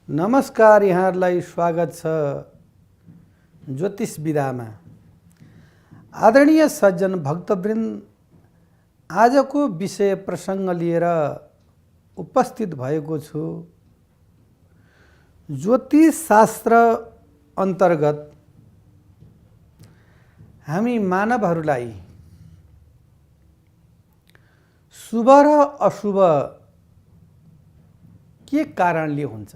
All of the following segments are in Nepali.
नमस्कार, यहाँहरूलाई स्वागत छ ज्योतिष विधामा। आदरणीय सज्जन भक्तवृन्द, आजको विषय प्रसङ्ग लिएर उपस्थित भएको छु। ज्योतिष शास्त्र अन्तर्गत हामी मानवहरूलाई शुभ र अशुभ के कारणले हुन्छ,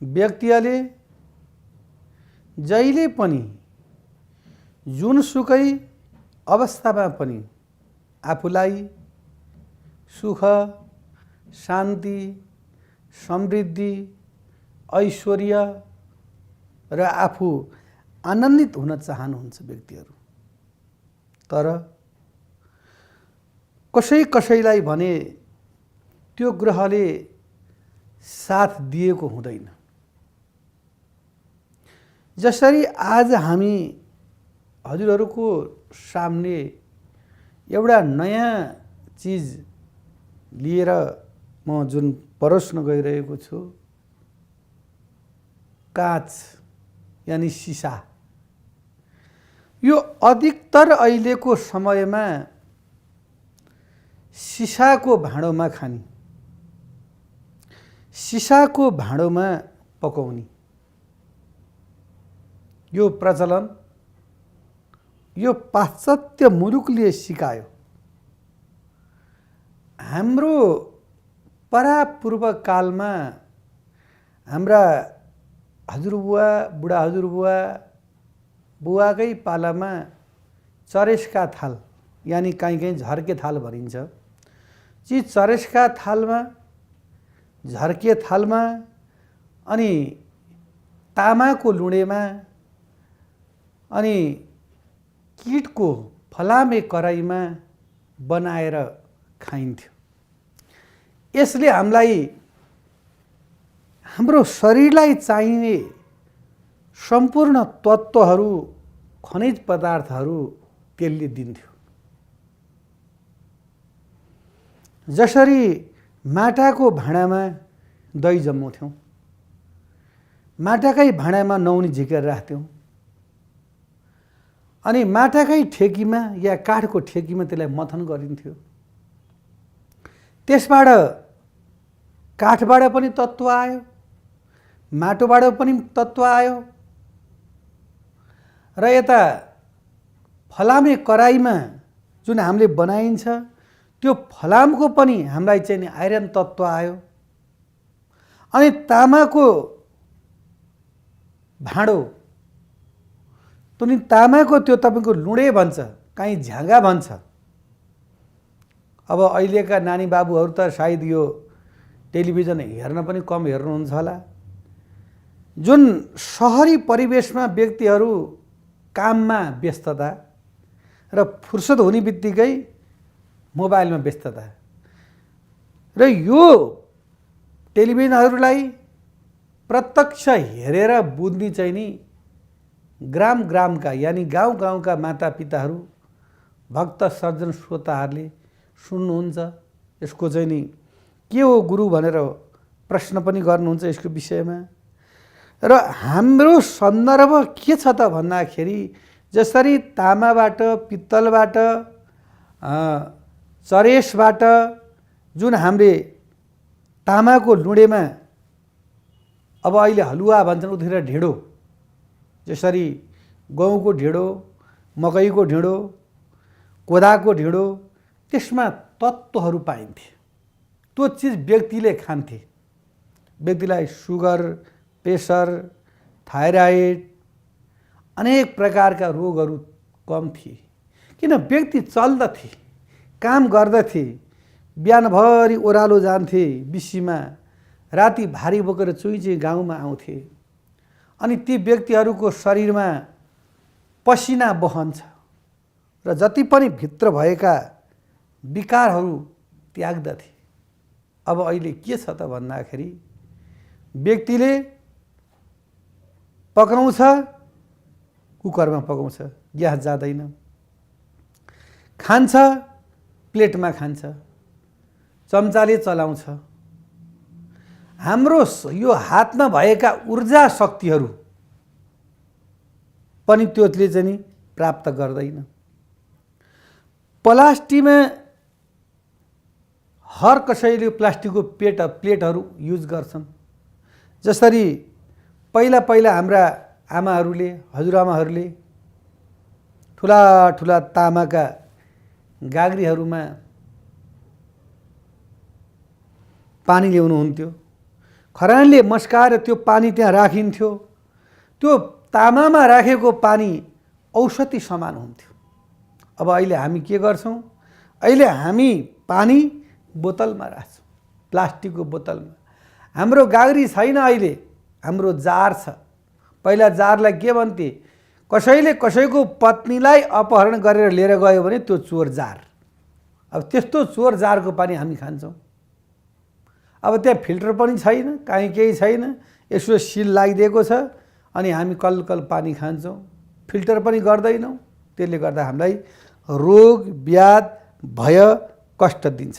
व्यक्तिले जहिले पनि जुनसुकै अवस्थामा पनि आफूलाई सुख, शान्ति, समृद्धि, ऐश्वर्य र आफू आनन्दित हुन चाहनुहुन्छ व्यक्तिहरू। तर कसैलाई भने त्यो ग्रहले साथ दिएको हुँदैन। जसरी आज हामी हजुरहरूको सामने एउटा नयाँ चीज लिएर म जुन परोस्न गइरहेको छु, काँच यानी सिसा। यो अधिकतर अहिलेको समयमा सिसाको भाँडोमा खाने, सिसाको भाँडोमा पकाउने यो प्रचलन यो पाश्चात्य मुलुकले सिकायो। हाम्रो परापूर्व कालमा हाम्रा हजुरबुवा, बुढा हजुरबुवा, बुवाकै पालामा चरेसका थाल यानी कहीँ झर्के थाल भनिन्छ, ती चरेसका थालमा, झर्के थालमा अनि तामाको लुँडेमा अनि किटको फलामे कराईमा बनाएर खाइन्थ्यो। यसले हामीलाई हाम्रो शरीरलाई चाहिने सम्पूर्ण तत्त्वहरू, खनिज पदार्थहरू त्यसले दिन्थ्यो। जसरी माटाको भाँडामा दही जमाउँथ्यौँ, माटाकै भाँडामा नुन झिकेर राख्थ्यौँ अनि माटाकै ठेकीमा या काठको ठेकीमा त्यसलाई मथन गरिन्थ्यो। त्यसबाट काठबाट पनि तत्त्व आयो, माटोबाट पनि तत्त्व आयो र यता फलामे कराईमा जुन हामीले बनाइन्छ त्यो फलामको पनि हामीलाई चाहिँ आइरन तत्त्व आयो। अनि तामाको भाँडो, तामाको त्यो तपाईँको लुँडे भन्छ, कहीँ झ्याङ्गा भन्छ। अब अहिलेका नानी बाबुहरू त सायद यो टेलिभिजन हेर्न पनि कम हेर्नुहुन्छ होला। जुन सहरी परिवेशमा व्यक्तिहरू काममा व्यस्तता र फुर्सद हुने बित्तिकै मोबाइलमा व्यस्तता र यो टेलिभिजनहरूलाई प्रत्यक्ष हेरेर बुझ्ने चाहिँ नि ग्रामका यानी गाउँका मातापिताहरू, भक्त सज्जन श्रोताहरूले सुन्नुहुन्छ। यसको चाहिँ नि के हो गुरु भनेर प्रश्न पनि गर्नुहुन्छ यसको विषयमा। र हाम्रो सन्दर्भ के छ त भन्दाखेरि, जसरी तामाबाट, पित्तलबाट, चरेसबाट जुन हामीले तामाको लुँडेमा, अब अहिले हलुवा भन्छन्, उतिर ढिँडो, जसरी गहुँको ढिँडो, मकैको ढिँडो, कोदाको ढिँडो, त्यसमा तत्त्वहरू पाइन्थे। त्यो चिज व्यक्तिले खान्थे। व्यक्तिलाई सुगर, प्रेसर, थाइराइड, अनेक प्रकारका रोगहरू कम थिए। किन व्यक्ति चल्दथे, काम गर्दथे, बिहानभरि ओह्रालो जान्थे बिसीमा, राति भारी बोकेर चुइँ गाउँमा आउँथे। अनि ती व्यक्तिहरूको शरीरमा पसिना बहन्छ र जति पनि भित्र भएका विकारहरू त्याग्दथे। अब अहिले के छ त भन्दाखेरि, व्यक्तिले पकाउँछ, कुकरमा पकाउँछ, ग्यास जाँदैन, खान्छ प्लेटमा खान्छ, चम्चाले चलाउँछ। हाम्रो यो हातमा भएका ऊर्जा शक्तिहरू पनि त्यसले चाहिँ नि प्राप्त गर्दैन। प्लास्टिकमा हर कसैले प्लास्टिकको प्लेटहरू युज गर्छन्। जसरी पहिला हाम्रा आमाहरूले हजुरआमाहरूले ठुला ठुला तामाका गाग्रीहरूमा पानी ल्याउनुहुन्थ्यो। खरानले मस्काएर त्यो पानी त्यहाँ राखिन्थ्यो। त्यो तामामा राखेको पानी औषधि समान हुन्थ्यो। अब अहिले हामी के गर्छौँ? अहिले हामी पानी बोतलमा राख्छौँ, प्लास्टिकको बोतलमा। हाम्रो गाग्री छैन, अहिले हाम्रो जार छ। पहिला जारलाई के भन्थे? कसैले कसैको पत्नीलाई अपहरण गरेर लिएर गयो भने त्यो चोर जार। अब त्यस्तो चोर जारको पानी हामी खान्छौँ। अब त्यहाँ फिल्टर पनि छैन, काहीँ केही छैन, यसो सिल लागिदिएको छ अनि हामी कल पानी खान्छौँ, फिल्टर पनि गर्दैनौँ। त्यसले गर्दा हामीलाई रोग व्याध भय कष्ट दिन्छ।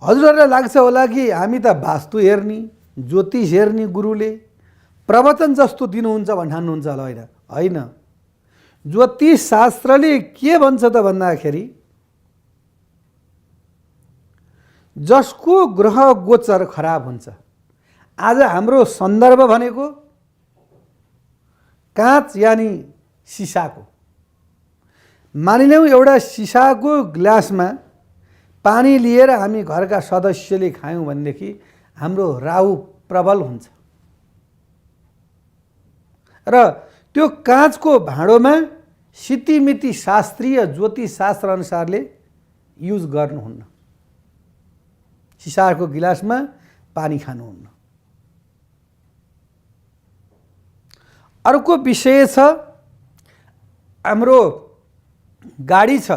हजुरहरूलाई लाग्छ होला कि हामी त वास्तु हेर्ने ज्योतिष हेर्ने गुरुले प्रवचन जस्तो दिनुहुन्छ भन्नुहुन्छ होला। होइन, ज्योतिष शास्त्रले के भन्छ त भन्दाखेरि जसको ग्रह गोचर खराब हुन्छ, आज हाम्रो सन्दर्भ भनेको काँच यानि सिसाको। मानिलिउँ एउटा सिसाको ग्लासमा पानी लिएर हामी घरका सदस्यले खायौँ भनेदेखि हाम्रो राहु प्रबल हुन्छ र त्यो काँचको भाँडोमा सितिमिति शास्त्रीय ज्योतिष शास्त्र अनुसारले युज गर्नुहुन्न। सिसाको गिलासमा पानी खानुहुन्न। अर्को विषय छ, हाम्रो गाडी छ,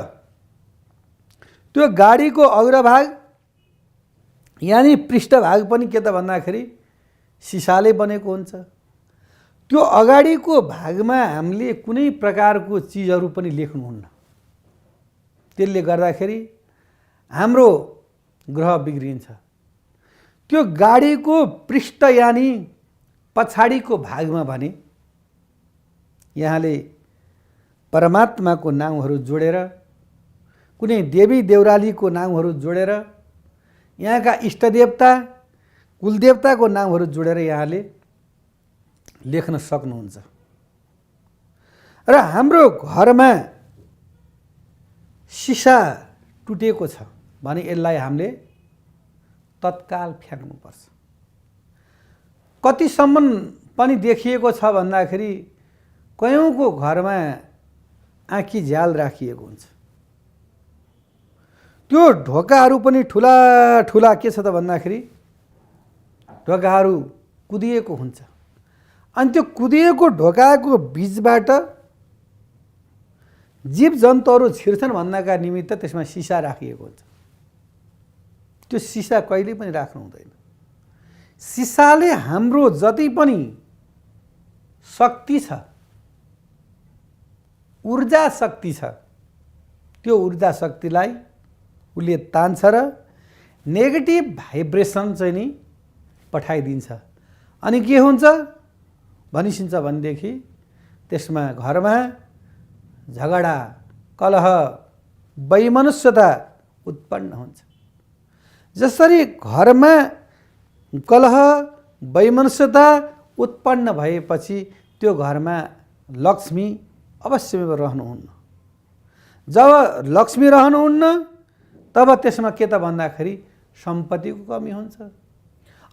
त्यो गाडीको अग्रभाग यानि पृष्ठभाग पनि के त भन्दाखेरि सिसाले बनेको हुन्छ। त्यो अगाडिको भागमा हामीले कुनै प्रकारको चिजहरू पनि लेख्नुहुन्न। त्यसले गर्दाखेरि हाम्रो ग्रह बिग्रिन्छ। त्यो गाडीको पृष्ठ यानि पछाडिको भागमा भने यहाँले परमात्माको नामहरू जोडेर, कुनै देवी देउरालीको नामहरू जोडेर, यहाँका इष्टदेवता कुलदेवताको नामहरू जोडेर यहाँले लेख्न सक्नुहुन्छ। र हाम्रो घरमा सिसा टुटेको छ भने यसलाई हामीले तत्काल फ्याँक्नुपर्छ। कतिसम्म पनि देखिएको छ भन्दाखेरि कयौँको घरमा आँखी झ्याल राखिएको हुन्छ। त्यो ढोकाहरू पनि ठुला ठुला के छ त भन्दाखेरि ढोकाहरू कुदिएको हुन्छ। अनि त्यो कुदिएको ढोकाको बीचबाट जीव जन्तुहरू छिर्छन् भन्नका निमित्त त्यसमा सिसा राखिएको हुन्छ। त्यो सिसा कहिले पनि राख्नु हुँदैन। सिसाले हाम्रो जति पनि शक्ति छ, ऊर्जा शक्ति छ, त्यो ऊर्जा शक्तिलाई उसले तान्छ र नेगेटिभ भाइब्रेसन चाहिँ नि पठाइदिन्छ। अनि के हुन्छ भनिसिन्छ भनेदेखि त्यसमा घरमा झगडा कलह वैमनस्यता उत्पन्न हुन्छ। जसरी घरमा कलह वैमनस्यता उत्पन्न भएपछि त्यो घरमा लक्ष्मी अवश्य रहनुहुन्न। जब लक्ष्मी रहनुहुन्न तब त्यसमा के त भन्दाखेरि सम्पत्तिको कमी हुन्छ।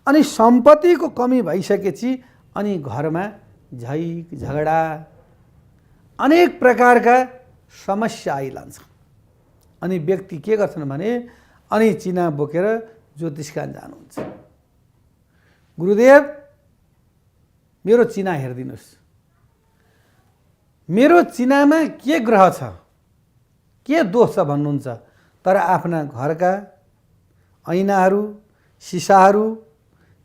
अनि सम्पत्तिको कमी भइसकेपछि अनि घरमा झैक झगडा अनेक प्रकारका समस्या आइलान्छ। अनि व्यक्ति के गर्छन् भने अनि चिना बोकेर ज्योतिषकान जानुहुन्छ। गुरुदेव मेरो चिना हेरिदिनुहोस्, मेरो चिनामा के ग्रह छ, के दोष छ भन्नुहुन्छ। तर आफ्ना घरका ऐनाहरू सिसाहरू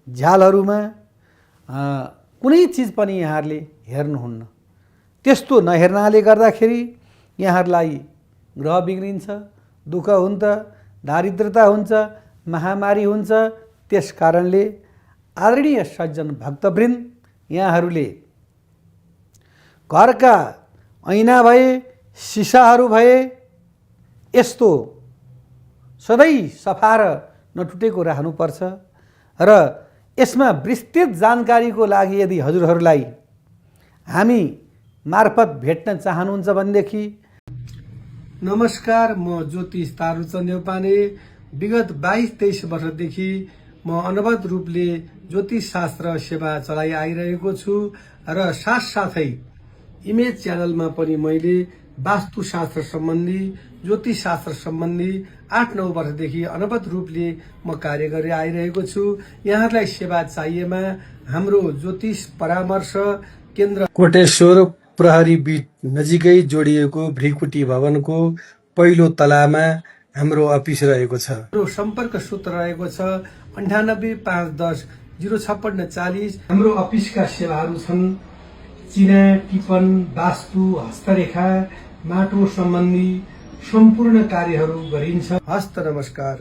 झ्यालहरूमा कुनै चिज पनि यहाँहरूले हेर्नुहुन्न। त्यस्तो नहेर्नाले गर्दाखेरि यहाँहरूलाई ग्रह बिग्रिन्छ, दुःख हुन्छ, दारिद्रता हुन्छ, महामारी हुन्छ, त्यस कारणले आदरणीय सज्जन भक्तवृन्द, यहाँहरूले घरका ऐना भए, सिसाहरू भए, यस्तो सधैँ सफा र नटुटेको राख्नुपर्छ। र यसमा विस्तृत जानकारीको लागि यदि हजुरहरूलाई हामी मार्फत भेट्न चाहनुहुन्छ भनेदेखि नमस्कार, म ज्योतिष तारुचन्द्र नेउपाने। विगत 22-23 वर्षदेखि म अनवरत रूपले ज्योतिष शास्त्र सेवा चलाई आइरहेको छु र साथसाथै इमेज च्यानलमा पनि मैले वास्तुशास्त्र सम्बन्धी, ज्योतिष शास्त्र सम्बन्धी 8-9 वर्षदेखि अनवरत रूपले म कार्य गरेर आइरहेको छु। यहाँहरूलाई सेवा चाहिएमा हाम्रो ज्योतिष परामर्श केन्द्र कोटेश्वर प्रहरी बीट नजिकै जोडिएको भ्रिकुटी भवनको पहिलो तलामा हाम्रो अफिस रहेको छ। हाम्रो सम्पर्क सूत्र रहेको छ 985110 05640। हाम्रो अफिसका सेवाहरू छन् चिना, टिपन, वास्तु, हस्तरेखा, माटो सम्बन्धी सम्पूर्ण कार्यहरू गरिन्छ। हस्त नमस्कार।